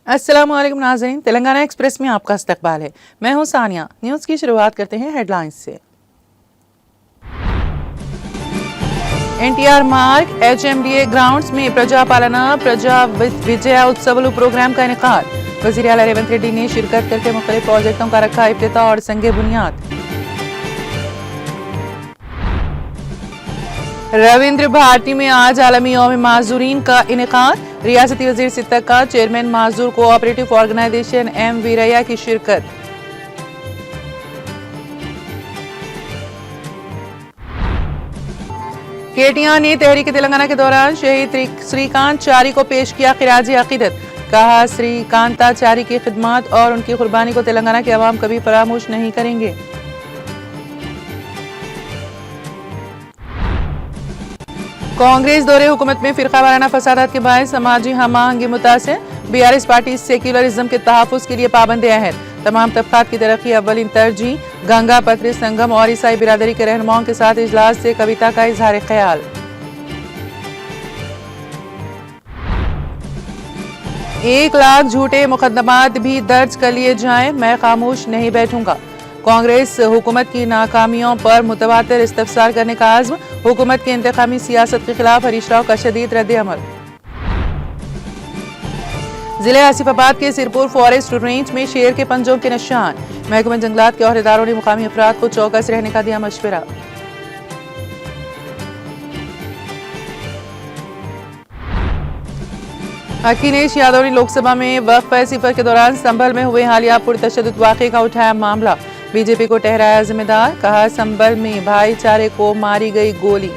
अस्सलामुअलैकुम नाज़रीन, तेलंगाना एक्सप्रेस में आपका इस्तकबाल है। मैं हूं सानिया। न्यूज़ की शुरुआत करते हैं हेडलाइंस से। एनटीआर मार्ग HMDA ग्राउंड्स में प्रजा पालना प्रजा विजया उत्सव प्रोग्राम का इनेकाद। वज़ीर आला रेवंत रेड्डी ने शिरकत करके मुख्तलिफ प्रोजेक्टों का रखा इफ्तिताह और संगे बुनियाद। रविंद्र भारती में आज आलमी यौम माजूरीन का इनेकाद। रियासती वजीर सितक का chairman माजूर cooperative organisation M Veerayya की शिरकत। केटिया ने तहरीक तेलंगाना के दौरान शहीद श्रीकांताचारी को पेश किया खिराजी अकीदत। कहा, श्रीकांताचारी की खिदमत और उनकी कुर्बानी को तेलंगाना के अवाम कभी फरामोश नहीं करेंगे। कांग्रेस दौरे हुकूमत में फिरका वाराना फसादात के बायस समाजी हम आहंगी मुतासिर। BRS पार्टी सेक्युलरिज्म के तहफ़्फ़ुज़ के लिए पाबंद अहद। तमाम तबक़ात की तरक्की अव्वलिन तरजीह। गंगा पत्री संगम और ईसाई बिरादरी के रहनुमाओं के साथ इजलास से कविता का इजहार ख्याल। एक लाख झूठे मुकदमात भी दर्ज कर लिए जाएं, मैं खामोश नहीं बैठूंगा। कांग्रेस हुकूमत की नाकामियों पर मुतवातिर इस्तफसार करने का आज़्म। हुकूमत की इंतकामी सियासत के खिलाफ हरीश राव का शदीद रद्द-ए-अमल। जिले आसिफाबाद के सिरपुर फॉरेस्ट रेंज में शेर के पंजों के निशान। महकमा जंगलात के अहदेदारों ने मुकामी अफराद को चौकस रहने का दिया मशवरा। अखिलेश यादव ने लोकसभा में वक्फ सिफर के दौरान संभल में हुए हालिया पुरतशद्दुद वाक़े का उठाया मामला। बीजेपी को ठहराया जिम्मेदार। कहा, संभल में भाईचारे को मारी गई गोली।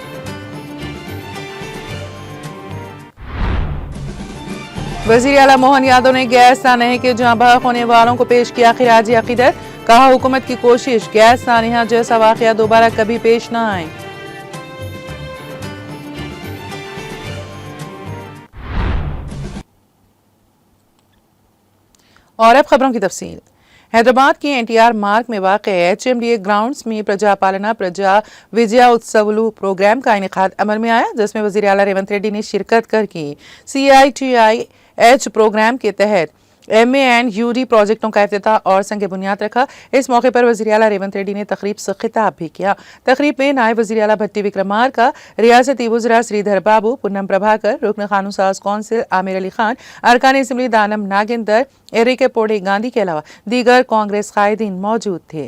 वज़ीर आला मोहन यादव ने गैस सानहे के जहां बहक होने वालों को पेश किया खिराजी अकीदत। कहा, हुकूमत की कोशिश गैस सानहा जैसा वाक़या दोबारा कभी पेश न आए। और अब खबरों की तफसील। हैदराबाद के एनटीआर मार्ग में वाक़ HMDA ग्राउंड्स में प्रजा पालना प्रजा विजया उत्सव प्रोग्राम का इनेकाद अमल में आया, जिसमें वज़ीर आला रेवंत रेड्डी ने शिरकत करके CITIH प्रोग्राम के तहत MANUD प्रोजेक्टों का इफ्तिताह और संगे बुनियाद रखा। इस मौके पर वज़ीर आला रेवंत रेड्डी ने तकरीब से खिताब भी किया। तकरीब में नायब वज़ीर आला भट्टी विक्रमार्का, रियासती वज़रा श्रीधर बाबू, पूनम प्रभाकर, रुकन कानून साज कौंसिल आमिर अली खान, अरकान असम्बली दानम नागेंदर, एरिके पोडे गांधी के अलावा दीगर कांग्रेस कायदीन मौजूद थे।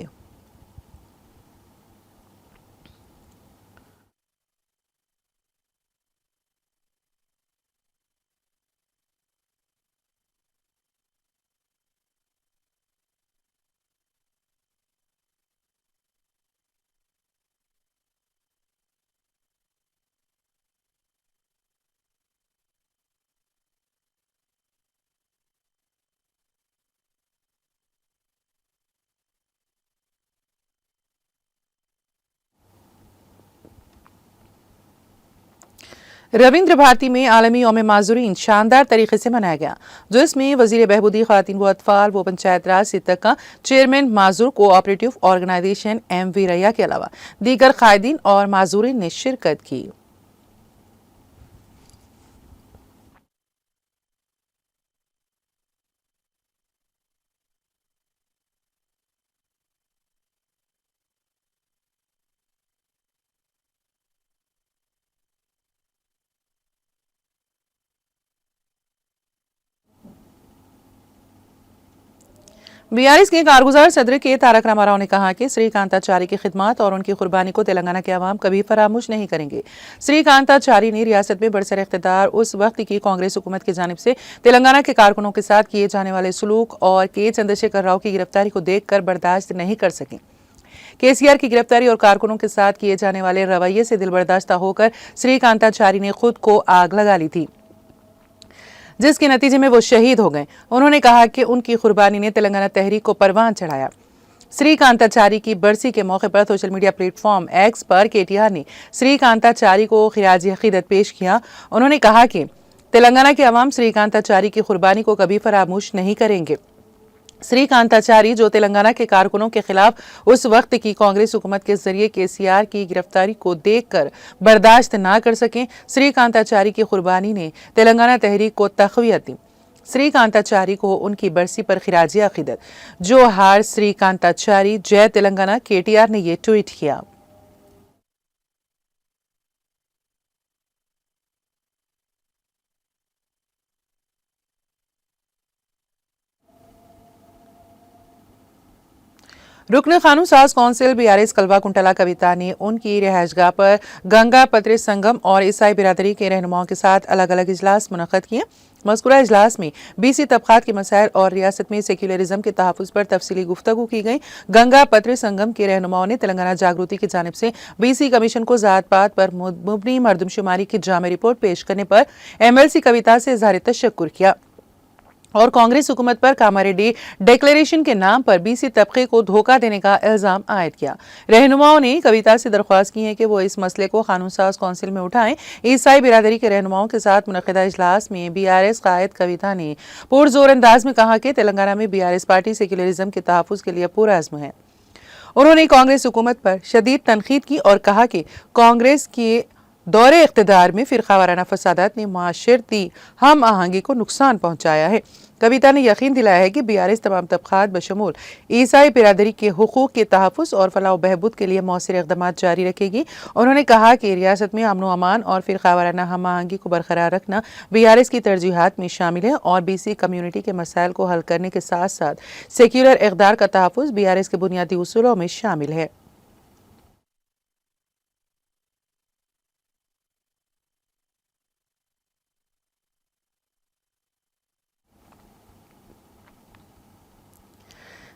रविंद्र भारती में आलमी यौम माजूरीन शानदार तरीके से मनाया गया, जिसमें वजीर बहबूदी खातिन व अतफाल व पंचायत राज सितक का chairman माजूर cooperative organisation M Veerayya के अलावा दीगर कायदीन और माजूरीन ने शिरकत की। BRS के कारगुजार सदर के तारक रामाराव ने कहा कि श्रीकांताचारी की खिदमत और उनकी कुर्बानी को तेलंगाना के अवाम कभी फरामोश नहीं करेंगे। श्रीकांताचारी ने रियासत में बरसर इख्तिदार उस वक्त की कांग्रेस हुकूमत की जानिब से तेलंगाना के कारकुनों के साथ किए जाने वाले सलूक और के चंद्रशेखर राव की गिरफ्तारी को देखकर बर्दाश्त नहीं कर सके। KCR की गिरफ्तारी और कारकुनों के साथ किए जाने वाले रवैये से दिलबर्दाश्ता होकर श्रीकांताचारी ने खुद को आग लगा ली थी, जिसके नतीजे में वो शहीद हो गए। उन्होंने कहा कि उनकी कुर्बानी ने तेलंगाना तहरीक को परवान चढ़ाया। श्रीकांताचारी की बरसी के मौके पर सोशल मीडिया प्लेटफॉर्म X पर KTR ने श्रीकांताचारी को खिराजी अकीदत पेश किया। उन्होंने कहा कि तेलंगाना के अवाम श्रीकांताचारी की कुर्बानी को कभी फरामोश नहीं करेंगे। श्रीकांताचारी जो तेलंगाना के कारकुनों के खिलाफ उस वक्त की कांग्रेस हुकूमत के जरिए KCR की गिरफ्तारी को देखकर बर्दाश्त ना कर सकें, श्रीकांताचारी की कुर्बानी ने तेलंगाना तहरीक को तक़वियत दी। श्रीकांताचारी को उनकी बरसी पर खिराजी अकीदत। जोहार श्रीकांताचारी, जय तेलंगाना। KTR ने ये ट्वीट किया। रुकन कानून साज कौंसिल BRS कलवा कुंटला कविता ने उनकी रिहाइशगाह पर गंगा पत्र संगम और ईसाई बिरादरी के रहनुमाओं के साथ अलग अलग इजलास मुनक़द किए। मज़कूरा इजलास में BC तबक़ात के मसाइल और रियासत में सेक्युलरिज्म के तहफ़्फ़ुज़ पर तफसीली गुफ्तगू की गई। गंगा पत्र संगम के रहनुमाओं ने तेलंगाना जागृति की जानिब से BC कमीशन को ज़ात पात पर मुबनी मरदमशुमारी की जामे रिपोर्ट पेश करने पर MLC कविता से इज़हार तशक्कुर किया और कांग्रेस हुकूमत पर कामारेड्डी डिक्लेरेशन के नाम पर BC तबके को धोखा देने का इल्जाम आयद किया। रहनुमाओं ने कविता से दरख्वास्त की है कि वो इस मसले को कानून साज कौंसिल में उठाएं। ईसाई बिरादरी के रहनुमाओं के साथ मुनक़िदा इजलास में BRS कायद कविता ने पुरजोर अंदाज में कहा कि तेलंगाना में BRS पार्टी सेक्युलरिज्म के तहफ़्फ़ुज़ के लिए पुरअज़्म है। उन्होंने कांग्रेस हुकूमत पर शदीद तनकीद की और कहा कि कांग्रेस के दौरे इख्तिदार में फ़िरक़ावाराना फ़सादात ने माशरती हम आहंगी को नुकसान पहुँचाया है। कविता ने यकीन दिलाया है कि BRS तमाम तबक़ात बशमूल ईसाई बिरादरी के हुकूक़ के तहफ़्फ़ुज़ और फलाह व बहबूद के लिए मौसर इक़दाम जारी रखेगी। उन्होंने कहा कि रियासत में अमन व अमान और फ़िरक़ावाराना हम आहंगी को बरकरार रखना BRS की तरजीहात में शामिल है और BC कम्यूनिटी के मसाइल को हल करने के साथ साथ सेक्युलर इक़दार का तहफ़्फ़ुज़ BRS के बुनियादी उसूलों में शामिल है।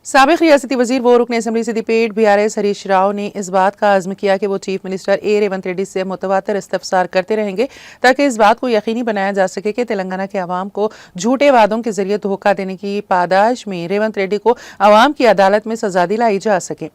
साबिक़ रियासती वज़ीर व रुकन असम्बली सिद्दीपेट BRS हरीश राव ने इस बात का अज़्म किया कि वो चीफ मिनिस्टर रेवंत रेड्डी से मुतवातर इस्तफ़सार करते रहेंगे ताकि इस बात को यकीनी बनाया जा सके कि तेलंगाना के अवाम को झूठे वादों के जरिए धोखा देने की पादाश में रेवंत रेड्डी को अवाम की अदालत में सजा दिलाई जा सके।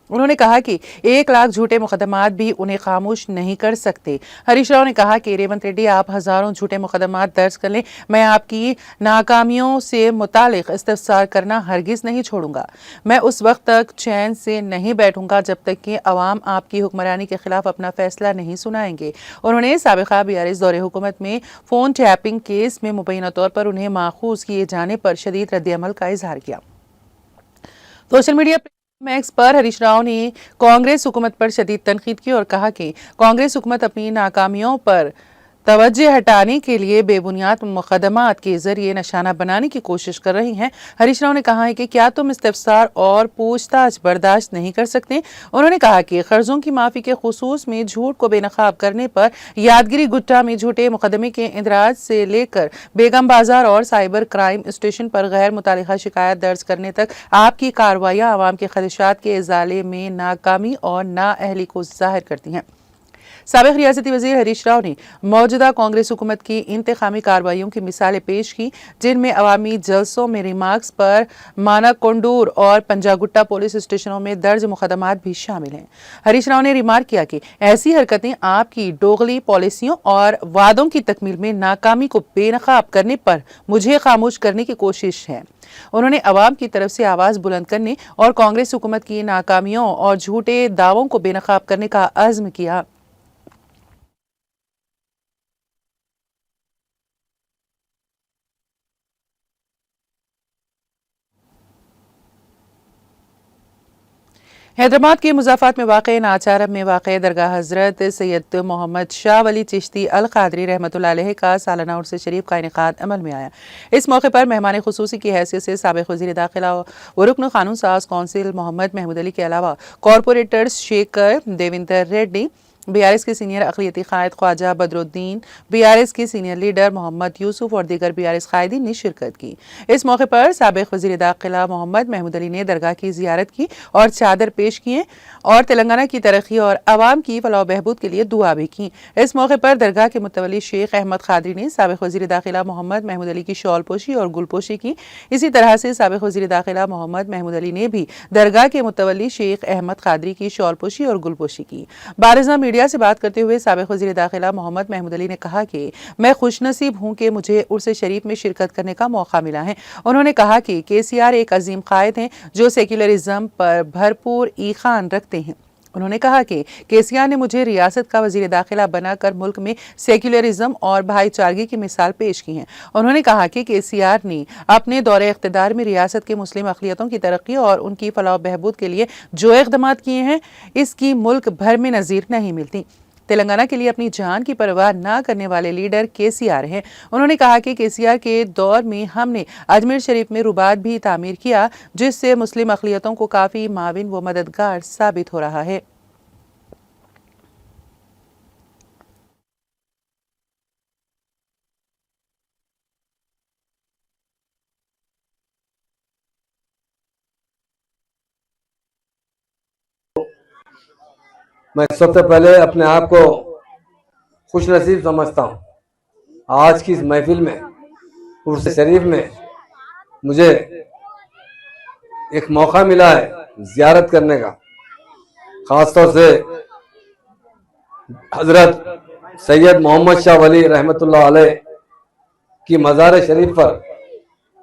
उन्होंने कहा कि 1 लाख झूठे मुकदमात भी उन्हें खामोश नहीं कर सकते। हरीश राव ने कहा कि रेवंत रेड्डी आप हज़ारों झूठे मुकदमात दर्ज कर लें, मैं आपकी नाकामियों से मुतालिक इस्तफ़सार करना हरगिज़ नहीं छोड़ूंगा। मैं उस वक्त तक चैन से नहीं बैठूंगा जब तक कि अवाम आपकी हुक्मरानी के खिलाफ अपना फैसला नहीं सुनाएंगे। उन्होंने साबिक़ा BRS दौरे हुकूमत में फ़ोन टैपिंग केस में मुबैना तौर पर उन्हें माखूज़ किए जाने पर शदीद रद्द-ए-अमल का इज़हार किया। सोशल मीडिया मैक्स पर हरीश राव ने कांग्रेस हुकूमत पर शदीद तनकीद की और कहा कि कांग्रेस हुकूमत अपनी नाकामियों पर तवज्जो हटाने के लिए बेबुनियाद मुकदमात के जरिए निशाना बनाने की कोशिश कर रही हैं। हरीश राव ने कहा है कि क्या तुम इस्तफ़सार और पूछताछ बर्दाश्त नहीं कर सकते। उन्होंने कहा कि कर्जों की माफ़ी के खुसूस में झूठ को बेनकाब करने पर यादगिरी गुट्टा में झूठे मुकदमे के इंदराज से लेकर बेगम बाजार और साइबर क्राइम स्टेशन पर गैर मुतालिका शिकायत दर्ज करने तक आपकी कार्रवाइयाँ आवाम के खदशात के इजाले में नाकामी और नाअहली को जाहिर करती हैं। साबिक़ रियासती वज़ीर हरीश राव ने मौजूदा कांग्रेस हुकूमत की इंतखामी कार्रवाइयों की मिसालें पेश की जिनमें अवामी जलसों में रिमार्क्स पर मानाकोंडूर और पंजागुट्टा पुलिस स्टेशनों में दर्ज मुकदमात भी शामिल हैं। हरीश राव ने रिमार्क किया कि ऐसी हरकतें आपकी दोगली पॉलिसियों और वादों की तकमील में नाकामी को बेनकाब करने पर मुझे खामोश करने की कोशिश है। उन्होंने अवाम की तरफ से आवाज़ बुलंद करने और कांग्रेस हुकूमत की नाकामियों और झूठे दावों को बेनकाब करने का अज़्म किया। हैदराबाद के मुज़ाफ़ात में वाक़े नाचारम में वाक़े दरगाह हज़रत सैयद मोहम्मद शाह वली चिश्ती अल क़ादरी रहमतुल्लाह अलैह का सालाना उर्स शरीफ का इनेक़ाद अमल में आया। इस मौके पर मेहमान ख़ुसूसी की हैसियत से साबिक़ वज़ीर दाखिला व रुकन क़ानून साज़ कौंसिल मोहम्मद महमूद अली के अलावा कॉरपोरेटर्स शेखर देवेंद्र रेड्डी, BRS के सीनियर अक़लियती क़ायद ख्वाजा बदरुद्दीन, BRS के सीनियर लीडर मोहम्मद यूसुफ और दीगर BRS क़ायदीन ने शिरकत की। इस मौके पर साबिक़ वज़ीर दाखिला मोहम्मद महमूद अली ने दरगाह की ज़ियारत की और चादर पेश किए और तेलंगाना की तरक्की और अवाम की फलाह बहबूद के लिए दुआ भी की। इस मौके पर दरगाह के मुतवल्ली शेख अहमद क़ादरी ने साबिक़ वज़ीर दाखिला मोहम्मद महमूद अली की शॉल पोशी और गुलपोशी की। इसी तरह से साबिक़ वज़ीर दाखिला मोहम्मद महमूद अली ने भी दरगाह के मुतवल्ली शेख अहमद क़ादरी की शॉल पोशी और गुलपोशी की। बारिज़ा मीडिया से बात करते हुए साबिक़ वज़ीर दाखिला मोहम्मद महमूद अली ने कहा कि मैं खुशनसीब हूँ कि मुझे उर्स शरीफ में शिरकत करने का मौका मिला है। उन्होंने कहा कि KCR एक अजीम क़ायद हैं जो सेक्युलरिज्म पर भरपूर ईकान रखते हैं उन्होंने कहा कि केसीआर ने मुझे रियासत का वजीर दाखिला बनाकर मुल्क में सेक्युलरिज्म और भाईचारगी की मिसाल पेश की है। उन्होंने कहा कि केसीआर ने अपने दौरे इख्तिदार में रियासत के मुस्लिम अक़लियतों की तरक्की और उनकी फलाह बहबूद के लिए जो इक़दामात किए हैं, इसकी मुल्क भर में नज़ीर नहीं मिलती। तेलंगाना के लिए अपनी जान की परवाह न करने वाले लीडर केसीआर हैं। उन्होंने कहा कि केसीआर के दौर में हमने अजमेर शरीफ में रुबात भी तामीर किया, जिससे मुस्लिम अक़लियतों को काफ़ी माविन व मददगार साबित हो रहा है। मैं सबसे पहले अपने आप को खुश नसीब समझता हूँ। आज की इस महफिल में, उर्स शरीफ में मुझे एक मौका मिला है ज़ियारत करने का। ख़ासतौर से हज़रत सैयद मोहम्मद शाह वली रहमतुल्लाह अलैह की मज़ार शरीफ पर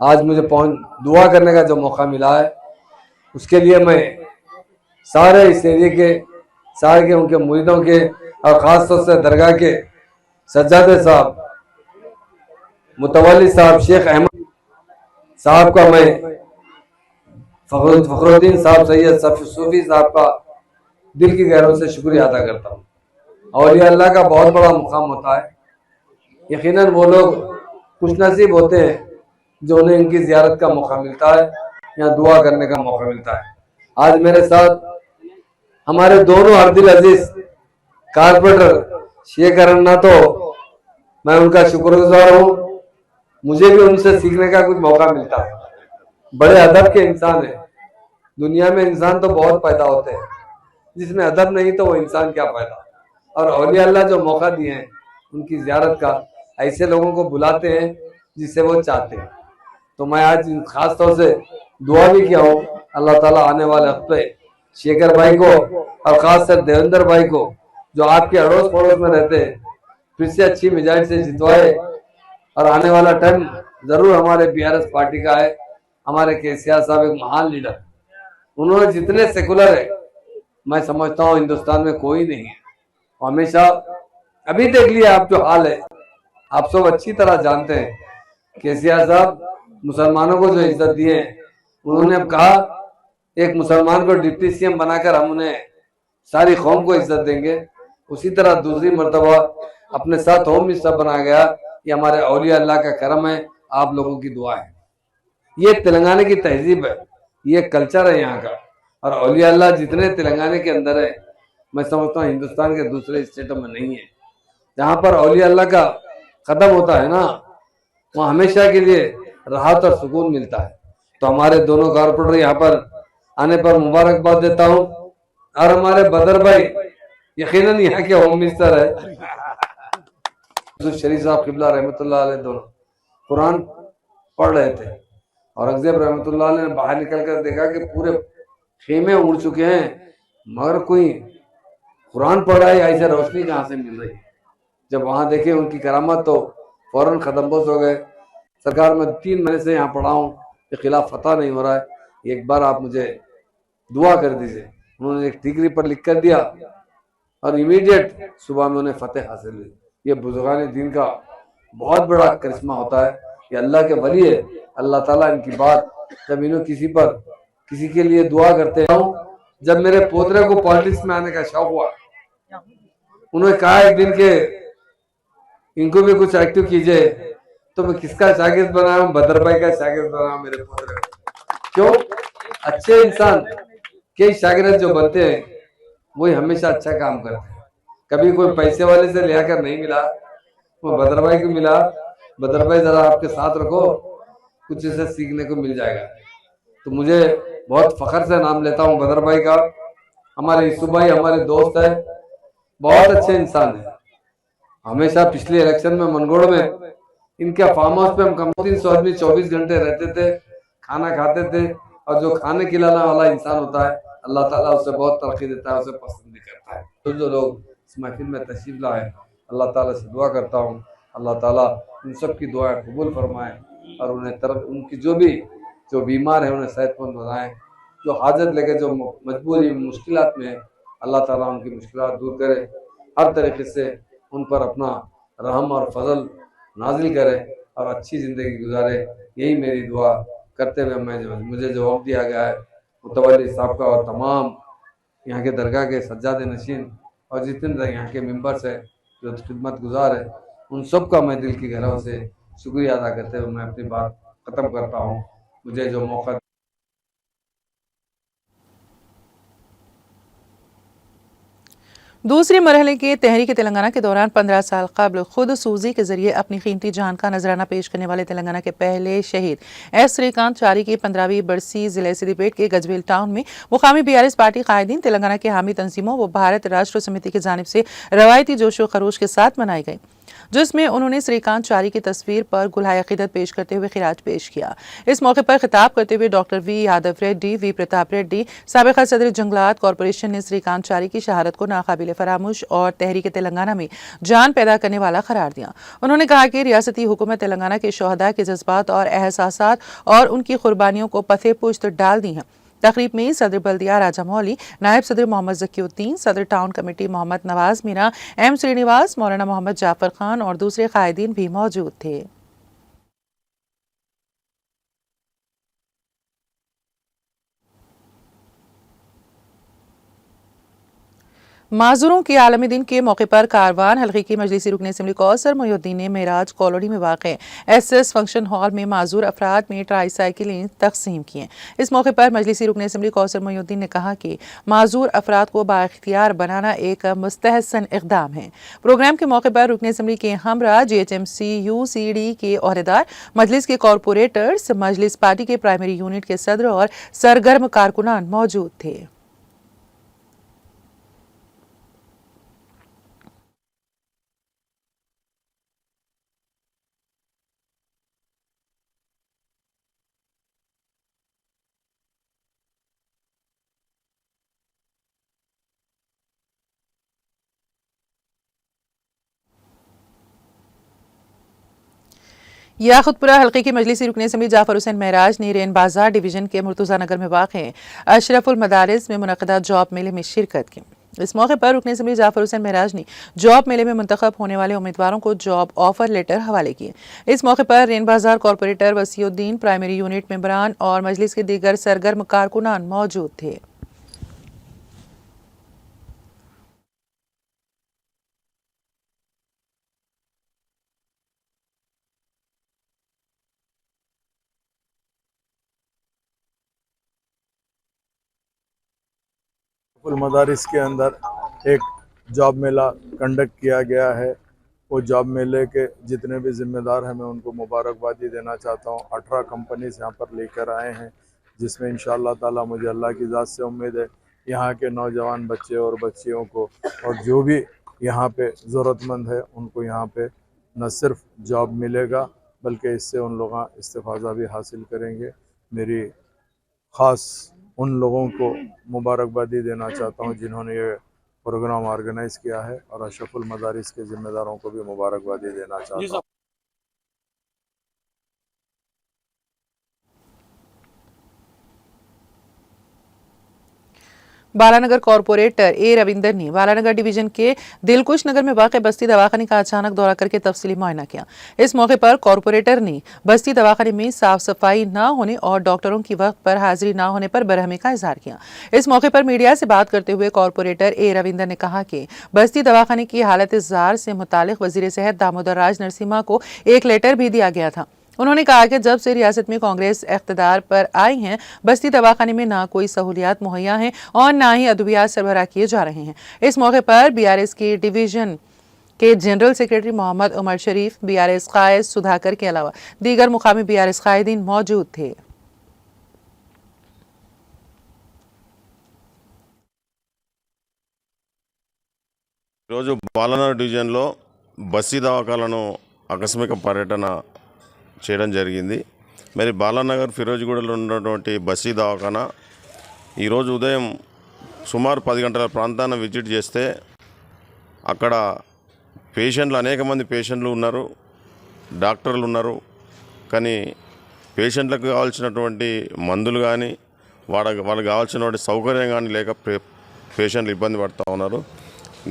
आज मुझे दुआ करने का जो मौका मिला है, उसके लिए मैं सारे इस एरिए के सारे के उनके मुरीदों के और ख़ास तौर से दरगाह के सज्जादे साहब, मुतवल्ली साहब, शेख अहमद साहब का मैं फखरुद्दीन साहब, सैयद सूफी साहब का दिल की गहराइयों से शुक्रिया अदा करता हूँ। औलिया अल्लाह का बहुत बड़ा मुकाम होता है। यकीनन वो लोग खुशनसीब होते हैं जो उन्हें इनकी ज़ियारत का मौका मिलता है या दुआ करने का मौका मिलता है। आज मेरे साथ हमारे दोनों हरदिल अजीज कारपोरेटर शेख अरन्ना, तो मैं उनका शुक्रगुजार हूँ। मुझे भी उनसे सीखने का कुछ मौका मिलता है। बड़े अदब के इंसान है। दुनिया में इंसान तो बहुत पैदा होते हैं, जिसमें अदब नहीं तो वो इंसान क्या पैदा। और औलिया अल्लाह जो मौका दिए हैं उनकी ज़ियारत का, ऐसे लोगों को बुलाते हैं जिससे वो चाहते हैं। तो मैं आज खास तौर से दुआ भी किया हूँ, अल्लाह ताला आने वाले हफ्ते शेखर भाई को और खास कर देवेंद्र भाई को, जो आपके अड़ोस पड़ोस में रहते हैं, फिर से अच्छी मिजाज से जितवाए और आने वाला टाइम जरूर हमारे बीआरएस पार्टी का है। हमारे केसीआर साहब एक महान लीडर, उन्होंने जितने सेकुलर है, मैं समझता हूँ हिंदुस्तान में कोई नहीं है। हमेशा अभी देख लिया आप जो हाल है, आप सब अच्छी तरह जानते हैं। केसीआर साहब मुसलमानों को जो इज्जत दिए, उन्होंने अब कहा एक मुसलमान को डिप्टी सीएम बनाकर हम उन्हें सारी कौम को इज्जत देंगे। उसी तरह दूसरी मर्तबा अपने साथ होम मिनिस्टर बना गया। ये हमारे औलिया अल्लाह का करम है, आप लोगों की दुआ है। ये तेलंगाना की तहजीब है, ये कल्चर है यहाँ का। और औलिया अल्लाह जितने तेलंगाना के अंदर है, मैं समझता हूँ हिंदुस्तान के दूसरे स्टेटों में नहीं है। जहाँ पर औलिया अल्लाह का कदम होता है ना, वहाँ हमेशा के लिए राहत और सुकून मिलता है। तो हमारे दोनों कारपोरेटर यहाँ पर आने पर मुबारकबाद देता हूँ। और हमारे बदर भाई यकीनन यहाँ के होम मिनिस्टर है, शरीफ साहब किबला रहमतुल्लाह अलैह, दोनों कुरान पढ़ रहे थे और अगजेब रहमतुल्लाह अलैह ने बाहर निकल कर देखा कि पूरे खेमे उड़ चुके हैं, मगर कोई कुरान पढ़ रहा है, ऐसे रोशनी कहाँ से मिल रही। जब वहां देखे उनकी करामत तो फौरन खत्मबोश हो गए। सरकार में 3 महीने से यहाँ पढ़ा हूँ के खिलाफ फतह नहीं हो रहा है, एक बार आप मुझे दुआ कर दीजिए। उन्होंने एक टिकरी पर लिख कर दिया और इमीडिएट सुबह में उन्हें फतेह हासिल हुई। ये बुजुर्गान दीन का बहुत बड़ा करिश्मा होता है। ये अल्लाह के वली है। अल्लाह ताला इनकी बात जब इन्हों किसी के लिए दुआ करते हैं। जब मेरे पोतरे को पॉलिटिक्स में आने का शौक हुआ, उन्होंने कहा एक दिन के इनको भी कुछ एक्टिव कीजिए, तो मैं किसका शागिर्द बना हूं? बदर भाई का शागिर्द बना मेरे पोतरे। क्यों? अच्छे इंसान के शागिर्द जो बनते हैं वही हमेशा अच्छा काम करते हैं। कभी कोई पैसे वाले से ले कर नहीं मिला, वो बदर भाई को मिला। बदर भाई जरा आपके साथ रखो, कुछ इसे सीखने को मिल जाएगा। तो मुझे बहुत फख्र से नाम लेता हूँ बदर भाई का। हमारे ईसु भाई हमारे दोस्त है, बहुत अच्छे इंसान है। हमेशा पिछले इलेक्शन में मनगोड़ में इनके फार्म हाउस पे हम कम 300 आदमी 24 घंटे रहते थे, खाना खाते थे। और जो खाने खिलाने वाला इंसान होता है, अल्लाह ताला उसे बहुत तरक्की देता है, उसे पसंद भी करता है। तो जो लोग इस महफिल में तशरीफ लाए, अल्लाह ताला से दुआ करता हूँ अल्लाह ताला इन सब की दुआ कबूल फरमाए और उन्हें उनकी जो बीमार है उन्हें सेहतमंद बनाए, जो हाजत लेके जो मजबूरी मुश्किलात में है अल्लाह ताला उनकी मुश्किलात दूर करे, हर तरीके से उन पर अपना रहम और फजल नाजिल करे और अच्छी ज़िंदगी गुजारे। यही मेरी दुआ करते हुए मुझे जो वक्त दिया गया है मुतवल्ली साहब का और तमाम यहाँ के दरगाह के सज्जाद नशीन और जितने यहाँ के मेंबर्स हैं जो खिदमत गुजार है, उन सब का मैं दिल की गहराइयों से शुक्रिया अदा करते हुए मैं अपनी बात ख़त्म करता हूँ। मुझे जो मौका दूसरे मरहले के तहरीक तेलंगाना के दौरान 15 साल कबल खुद सूजी के जरिए अपनी कीमती जान का नजराना पेश करने वाले तेलंगाना के पहले शहीद एस श्रीकांत चारी की 15वीं बरसी जिले सिद्दीपेट के गजवेल टाउन में मुकामी बीआरएस पार्टी कायदीन, तेलंगाना के हामी तंजीमों व भारत राष्ट्र समिति की जानिब से रवायती जोश व खरोश के साथ मनाई गई, जिसमें उन्होंने श्रीकांत चारी की तस्वीर पर गुलाय अकीदत पेश करते हुए खिराज पेश किया। इस मौके पर खिताब करते हुए doctor V Yadav Reddy, V Pratap Reddy, साबिका सदर जंगलात कॉरपोरेशन ने श्रीकांत चारी की शहादत को नाकाबिले फरामोश और तहरीक तेलंगाना में जान पैदा करने वाला करार दिया। उन्होंने कहा कि रियासती हुकूमत तेलंगाना के शोहदा के जज्बात और एहसासात और उनकी कुर्बानियों को पथे पुश्त डाल दी हैं। तकरीब में सदर बल्दिया राजा मौली, नायब सदर मोहम्मद जकीउद्दीन, सदर town committee Mohammad Nawaz Meena, M Srinivas, Maulana Mohammad Jafar Khan और दूसरे कायदीन भी मौजूद थे। माजूरों के आलमी दिन के मौके पर कारवान हल्के की मजलिसी रुकन असम्बली कौसर मोहिउद्दीन ने मेराज कॉलोनी में वाक़ एसएस फंक्शन हॉल में माजूर अफराद में ट्राईसाइकिलें तकसीम किए। इस मौके पर मजलिसी रुकन असम्बली कौसर मोहिउद्दीन ने कहा कि माजूर अफराद को बाइख्तियार बनाना एक मुस्तहसन इक़दाम है। प्रोग्राम के मौके पर रुकन असम्बली के हमरा GHMC UCD के ओहदेदार, मजलिस के कॉरपोरेटर्स, मजलिस पार्टी के प्राइमरी यूनिट के सदर और सरगर्म कारकुनान मौजूद थे। याखुतपुरा हल्के की मजलिसी रुकन असम्बली जाफर हुसैन महराज ने रेन बाजार डिवीजन के मुर्तुजा नगर में वाक़ अशरफुल मदारिस में मुनक़दा जॉब मेले में शिरकत की। इस मौके पर रुकन असम्बली जाफर हुसैन महराज ने जॉब मेले में मुंतखब होने वाले उम्मीदवारों को जॉब ऑफर लेटर हवाले किए। इस मौके पर रेन बाजार कॉरपोरेटर वसीउद्दीन, प्राइमरी यूनिट मेंबरान और मजलिस के दीगर सरगर्म कारकुनान मौजूद थे। मदारिस के अंदर एक जॉब मेला कंडक्ट किया गया है। वो जॉब मेले के जितने भी जिम्मेदार हैं मैं उनको मुबारकबादी देना चाहता हूँ। 18 कंपनीज यहाँ पर लेकर आए हैं, जिसमें इंशाअल्लाह ताला मुझे अल्लाह की ज़ात से उम्मीद है यहाँ के नौजवान बच्चे और बच्चियों को और जो भी यहाँ पे ज़रूरतमंद है उनको यहाँ पे न सिर्फ जॉब मिलेगा बल्कि इससे उन लोग इस्तिफ़ादा भी हासिल करेंगे। मेरी ख़ास उन लोगों को मुबारकबादी देना चाहता हूँ जिन्होंने ये प्रोग्राम ऑर्गेनाइज़ किया है और अशरफुल मदारिस के ज़िम्मेदारों को भी मुबारकबादी देना चाहता हूँ। बालानगर कॉरपोरेटर ए रविंदर ने बालानगर डिवीजन के दिलकुश नगर में वाक़ बस्ती दवाखाने का अचानक दौरा करके तफसीली मुआयना किया। इस मौके पर कॉरपोरेटर ने बस्ती दवाखाने में साफ सफाई न होने और डॉक्टरों की वक्त पर हाजिरी न होने पर बरहमी का इजहार किया। इस मौके पर मीडिया से बात करते हुए कॉरपोरेटर ए रविंदर ने कहा कि बस्ती दवाखाने की हालत जार से मुतालिक वजीर सेहत दामोदर राज नरसिम्हा को एक लेटर भी दिया गया था। उन्होंने कहा कि जब से रियासत में कांग्रेस इख्तिदार पर आई है, बस्ती दवाखाने में ना कोई सहूलियात मुहैया हैं और ना ही अद्वियात सरबराह किए जा रहे हैं। इस मौके पर बीआरएस के डिवीजन के जनरल सेक्रेटरी मोहम्मद उमर शरीफ, बीआरएस कायद सुधाकर के अलावा दीगर मुकामी बीआरएस कायदीन मौजूद थे। రోజు బాలనగర్ డివిజన్లో బస్తీ దవాఖాలను ఆకస్మిక పర్యటన చేయడం జరిగింది। మరి బాలానగర్ ఫిరోజ్గూడలో ఉన్నటువంటి బస్తీ దవాఖానా ఈరోజు ఉదయం సుమారు 10 గంటల ప్రాంతాన్ని విజిట్ చేస్తే అక్కడ పేషెంట్లు అనేక మంది పేషెంట్లు ఉన్నారు, డాక్టర్లు ఉన్నారు, కానీ పేషెంట్లకు కావాల్సినటువంటి మందులు కానీ వాళ్ళకి కావాల్సినటువంటి సౌకర్యం కానీ లేక పేషెంట్లు ఇబ్బంది పడుతూ ఉన్నారు.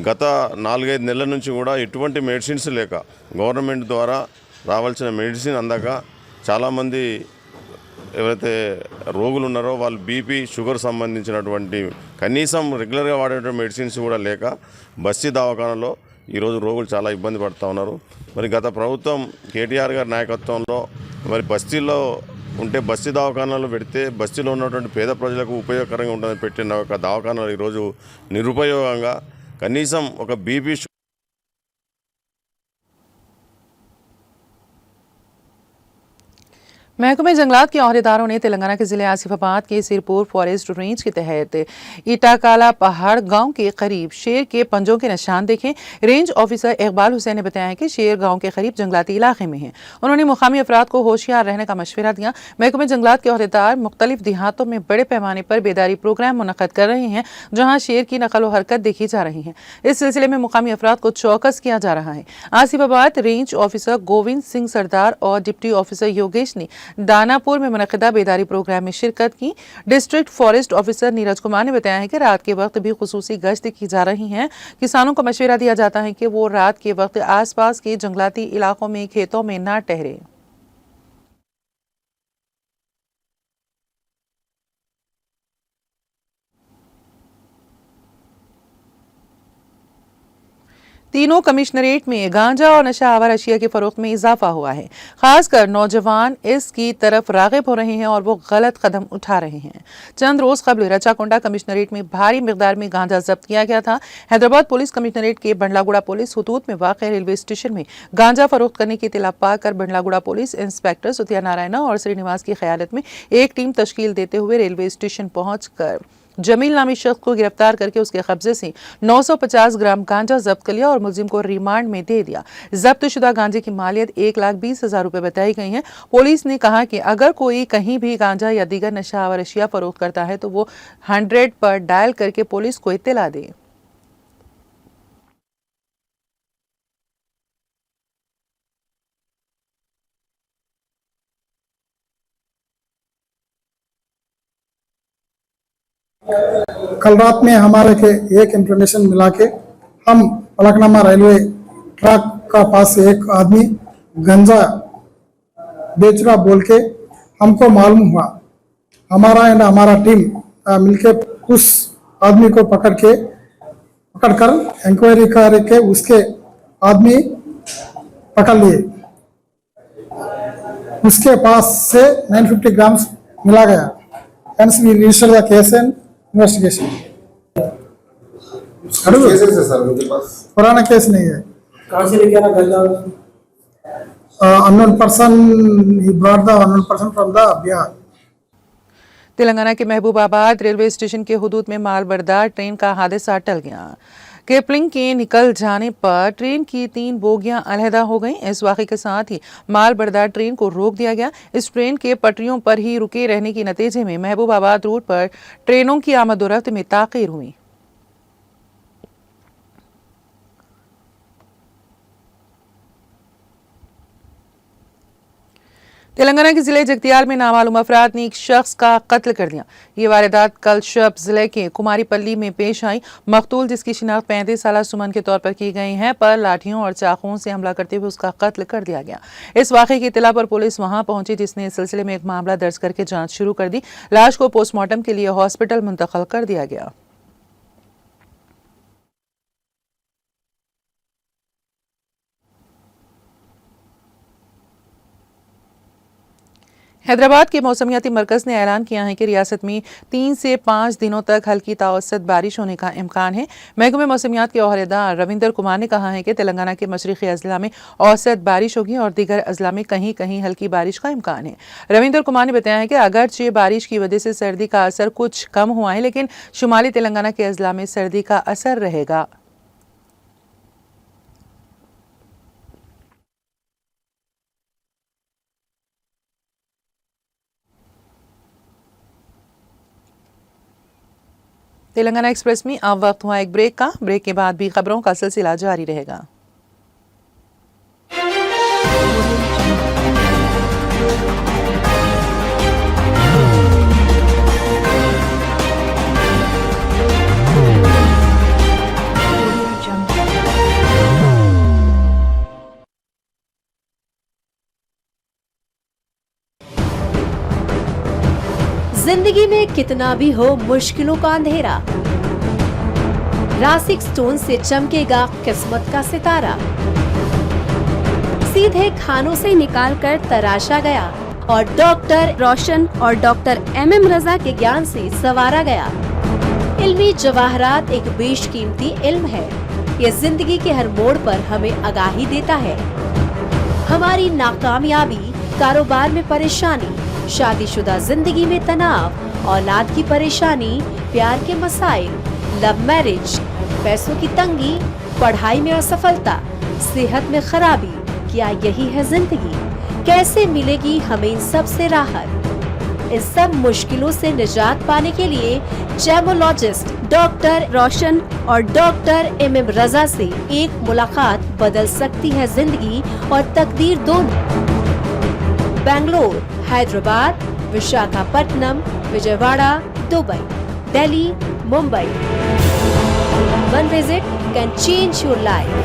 గత 4-5 నెలల నుంచి కూడా ఎటువంటి మెడిసిన్స్ లేక గవర్నమెంట్ ద్వారా రావాల్సిన మెడిసిన్ అందక చాలామంది ఎవరైతే రోగులు ఉన్నారో వాళ్ళు బీపీ షుగర్ సంబంధించినటువంటి కనీసం రెగ్యులర్గా వాడేటువంటి మెడిసిన్స్ కూడా లేక బస్తీ దవాఖానలో ఈరోజు రోగులు చాలా ఇబ్బంది పడుతూ ఉన్నారు. మరి గత ప్రభుత్వం కేటీఆర్ గారి నాయకత్వంలో మరి బస్తీల్లో ఉంటే బస్తీ దవాఖానాలు పెడితే బస్తీలో ఉన్నటువంటి పేద ప్రజలకు ఉపయోగకరంగా ఉంటుందని పెట్టిన ఒక దవాఖానాలు ఈరోజు నిరుపయోగంగా కనీసం ఒక బీపీ महकमे जंगलात के अहदेदारों ने तेलंगाना के जिले आसिफाबाद के सिरपुर फॉरेस्ट रेंज के तहत इटाकाला पहाड़ गांव के करीब शेर के पंजों के निशान देखे। रेंज ऑफिसर इकबाल हुसैन ने बताया कि शेर गांव के करीब जंगलाती इलाके में है। उन्होंने मुकामी अफराद को होशियार रहने का मशवरा दिया। महकमे जंगलात के अहदेदार मुख्तलिफ देहातों में बड़े पैमाने पर बेदारी प्रोग्राम मुनक्कद कर रहे हैं जहाँ शेर की नकल व हरकत देखी जा रही है। इस सिलसिले में मुकामी अफराद को चौकस किया जा रहा है। आसिफाबाद रेंज ऑफिसर गोविंद सिंह सरदार और डिप्टी ऑफिसर योगेश ने दानापुर में मुनक़िदा बेदारी प्रोग्राम में शिरकत की। District forest officer Neeraj Kumar ने बताया है कि रात के वक्त भी खुसूसी गश्त की जा रही है। किसानों को मशवरा दिया जाता है कि वो रात के वक्त आसपास के जंगलाती इलाकों में खेतों में न ठहरे। तीनों कमिश्नरेट में गांजा और नशा आवर अशिया के फरोख्त में इजाफा हुआ है। खासकर नौजवान इसकी तरफ राग़िब हो रहे हैं और वो गलत कदम उठा रहे हैं। चंद रोज कबल रचाकोंडा कमिश्नरेट में भारी मिकदार में गांजा जब्त किया गया था। हैदराबाद पुलिस कमिश्नरेट के बंडलागुड़ा पुलिस हुदूद में वाक़ रेलवे स्टेशन में गांजा फरोख्त करने की इत्तला पाकर बंडलागुड़ा पुलिस इंस्पेक्टर सुतिया नारायणा और श्रीनिवास की क़यादत में एक टीम तश्कील देते हुए रेलवे स्टेशन पहुंचकर जमील नामी शख्स को गिरफ्तार करके उसके कब्जे से 950 ग्राम गांजा जब्त कर लिया और मुलजिम को रिमांड में दे दिया। जब्त शुदा गांजे की मालियत 1,20,000 रुपए बताई गई है। पुलिस ने कहा कि अगर कोई कहीं भी गांजा या दीगर नशा आवर अशिया फरोख्त करता है तो वो 100 पर डायल करके पुलिस को इत्तला दे। कल रात में हमारे के एक इंफॉर्मेशन मिला के हम पलकनामा रेलवे ट्रैक का पास से एक आदमी गंजा बेच रहा बोल के हमको मालूम हुआ। हमारा टीम मिलके उस आदमी को पकड़कर इंक्वायरी करके उसके आदमी पकड़ लिए। उसके पास से 950 ग्राम्स मिला गया। Hence we registered the case and investigation. Cases है सर उनके पास? पुराना केस नहीं है। कहाँ से लेके आना गंजा? Unknown person, he brought the unknown person from the Bihar. Telangana के महबूबाबाद रेलवे स्टेशन के हुदूद में माल बरदार ट्रेन का हादसा टल गया। केपलिंग के निकल जाने पर ट्रेन की 3 बोगियां अलहदा हो गईं। इस वाक़े के साथ ही माल बरदार ट्रेन को रोक दिया गया। इस ट्रेन के पटरियों पर ही रुके रहने के नतीजे में महबूबाबाद रूट पर ट्रेनों की आमद-ओ-रफ्त में ताख़ीर हुई। तेलंगाना के जिले जगतियाल में नामालूम अफराद ने एक शख्स का कत्ल कर दिया। ये वारदात कल शब जिले के कुमारीपल्ली में पेश आई। मकतूल, जिसकी शिनाख्त 35 साला सुमन के तौर पर की गई है, पर लाठियों और चाकुओं से हमला करते हुए उसका कत्ल कर दिया गया। इस वाक़े की इत्तला पर पुलिस वहां पहुंची, जिसने इस सिलसिले में एक मामला दर्ज करके जांच शुरू कर दी। लाश को पोस्टमार्टम के लिए हॉस्पिटल मुंतकिल कर दिया गया। हैदराबाद के मौसमियाती मरकज़ ने ऐलान किया है कि रियासत में 3 से 5 दिनों तक हल्की तावसत बारिश होने का इम्कान है। महकमे मौसमियात के अहदेदार रविंदर कुमार ने कहा है कि तेलंगाना के मशरिक़ी अजला में औसत बारिश होगी और दीगर अजला में कहीं कहीं हल्की बारिश का इम्कान है। रविंदर कुमार ने बताया है कि अगरचे बारिश की वजह से सर्दी का असर कुछ कम हुआ है, लेकिन शुमाली तेलंगाना के अजला में सर्दी का असर रहेगा। तेलंगाना एक्सप्रेस में अब वक्त हुआ एक ब्रेक का। ब्रेक के बाद भी खबरों का सिलसिला जारी रहेगा। जिंदगी में कितना भी हो मुश्किलों का अंधेरा, रासिक स्टोन से चमकेगा किस्मत का सितारा। सीधे खानों से निकाल कर तराशा गया और डॉक्टर रोशन और डॉक्टर MM रजा के ज्ञान से संवारा गया। इल्मी जवाहरात एक बेशकीमती इल्म है। ये जिंदगी के हर मोड़ पर हमें आगाही देता है। हमारी नाकामयाबी, कारोबार में परेशानी, शादीशुदा जिंदगी में तनाव, औलाद की परेशानी, प्यार के मसाइल, लव मैरिज, पैसों की तंगी, पढ़ाई में असफलता, सेहत में खराबी, क्या यही है जिंदगी? कैसे मिलेगी हमें इन सब से राहत? इन सब मुश्किलों से निजात पाने के लिए जेमोलॉजिस्ट डॉक्टर रोशन और डॉक्टर MM रजा से एक मुलाकात बदल सकती है जिंदगी और तकदीर दोनों। Bangalore, Hyderabad, Visakhapatnam, Vijayawada, Dubai, Delhi, Mumbai. One visit can change your life.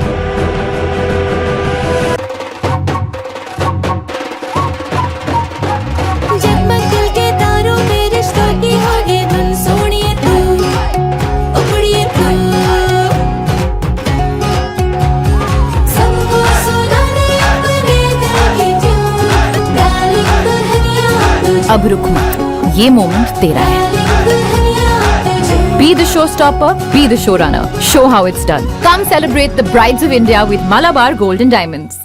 जगमग दिल के तारों में रिश्तों की होगी धुन, सोनिए तू, उखड़िए तू, सबको सुनाने अपने दिल की ट्यून, डार्लिंग दुल्हनिया तुझे, अब रुक मत, ये मोमेंट तेरा है। डार्लिंग दुल्हनिया तुझे। Be the showstopper, be the showrunner. Show how it's done. Come celebrate the brides of India with Malabar Gold and Diamonds.